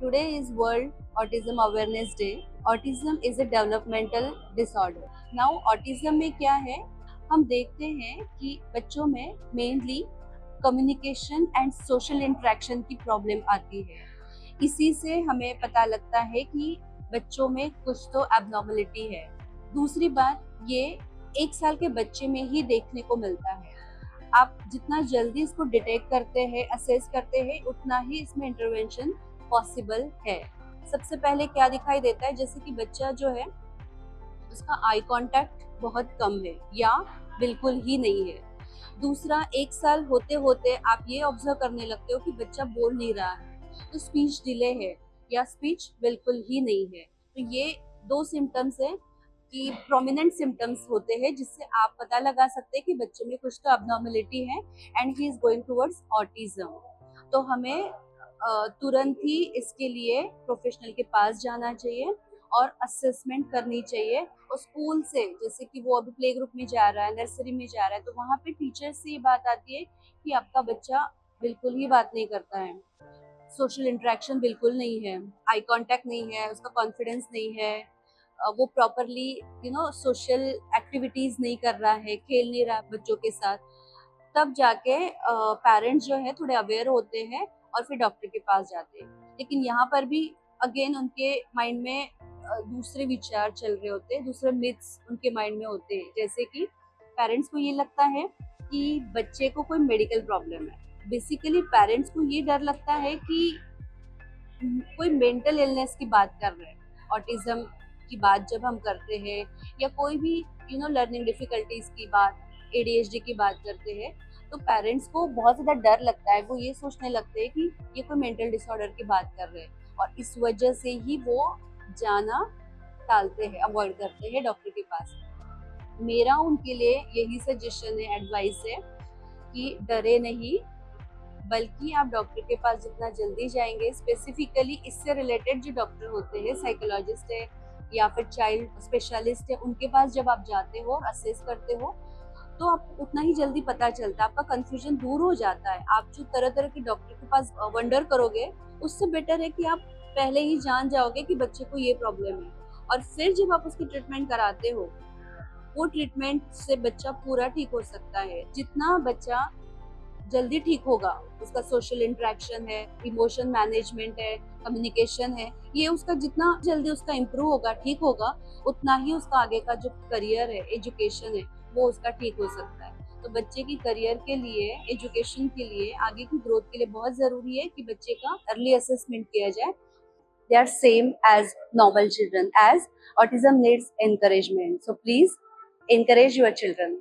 Today is World Autism Awareness Day. Autism is a developmental disorder. Now autism में क्या है, हम देखते हैं कि बच्चों में mainly communication and social interaction की प्रॉब्लम आती है। इसी से हमें पता लगता है कि बच्चों में कुछ तो एबनॉर्मलिटी है। दूसरी बात, ये 1 साल के बच्चे में ही देखने को मिलता है। आप जितना जल्दी इसको डिटेक्ट करते हैं, असेस करते हैं, उतना ही इसमें इंटरवेंशन पॉसिबल है। सबसे पहले क्या दिखाई देता है, जैसे कि बच्चा जो है उसका आई कांटेक्ट बहुत कम है या बिल्कुल ही नहीं है। दूसरा, 1 साल होते होते आप ये ऑब्जर्व करने लगते हो कि बच्चा बोल नहीं रहा है, तो स्पीच डिले है या स्पीच बिल्कुल ही नहीं है। तो ये 2 सिम्टम्स है कि प्रोमिनेंट सिम्टम्स होते हैं जिससे आप पता लगा सकते हैं कि बच्चे में कुछ तो अबनॉर्मलिटी है and he is going towards autism. तो हमें तुरंत ही इसके लिए प्रोफेशनल के पास जाना चाहिए और असेसमेंट करनी चाहिए। और स्कूल से, जैसे कि वो अभी प्ले ग्रुप में जा रहा है, नर्सरी में जा रहा है, तो वहाँ पे टीचर से ये बात आती है कि आपका बच्चा बिल्कुल ही बात नहीं करता है, सोशल इंटरेक्शन बिल्कुल नहीं है, आई कांटेक्ट नहीं है, उसका कॉन्फिडेंस नहीं है, वो प्रॉपरली सोशल एक्टिविटीज नहीं कर रहा है, खेल नहीं रहा बच्चों के साथ। तब जाके पेरेंट्स जो है थोड़े अवेयर होते हैं और फिर डॉक्टर के पास जाते हैं। लेकिन यहाँ पर भी अगेन उनके माइंड में दूसरे विचार चल रहे होते हैं, दूसरे मिथ्स उनके माइंड में होते हैं। जैसे कि पेरेंट्स को ये लगता है कि बच्चे को कोई मेडिकल प्रॉब्लम है। बेसिकली पेरेंट्स को ये डर लगता है कि कोई मेंटल इलनेस की बात कर रहे हैं। ऑटिज्म की बात जब हम करते हैं या कोई भी लर्निंग डिफिकल्टीज की बात, एडीएचडी की बात करते हैं, तो पेरेंट्स को बहुत ज़्यादा डर लगता है। वो ये सोचने लगते हैं कि ये कोई मेंटल डिसऑर्डर की बात कर रहे हैं, और इस वजह से ही वो जाना टालते हैं, अवॉइड करते हैं डॉक्टर के पास। मेरा उनके लिए यही सजेशन है, एडवाइस है कि डरे नहीं, बल्कि आप डॉक्टर के पास जितना जल्दी जाएंगे, स्पेसिफिकली इससे रिलेटेड जो डॉक्टर होते हैं, साइकोलॉजिस्ट है या फिर चाइल्ड स्पेशलिस्ट है, उनके पास जब आप जाते हो और असेस करते हो, तो आपको उतना ही जल्दी पता चलता है, आपका कंफ्यूजन दूर हो जाता है। आप जो तरह तरह के डॉक्टर के पास वंडर करोगे, उससे बेटर है कि आप पहले ही जान जाओगे कि बच्चे को ये प्रॉब्लम है, और फिर जब आप उसकी ट्रीटमेंट कराते हो, वो ट्रीटमेंट से बच्चा पूरा ठीक हो सकता है। जितना बच्चा जल्दी ठीक होगा, उसका सोशल इंटरेक्शन है, इमोशन मैनेजमेंट है, कम्युनिकेशन है, ये उसका जितना जल्दी उसका इम्प्रूव होगा, ठीक होगा, उतना ही उसका आगे का जो करियर है, एजुकेशन है, वो उसका ठीक हो सकता है। तो बच्चे की करियर के लिए, एजुकेशन के लिए, आगे की ग्रोथ के लिए बहुत जरूरी है कि बच्चे का अर्ली असेसमेंट किया जाए। They are same as normal children, as autism needs encouragement. So please encourage your children.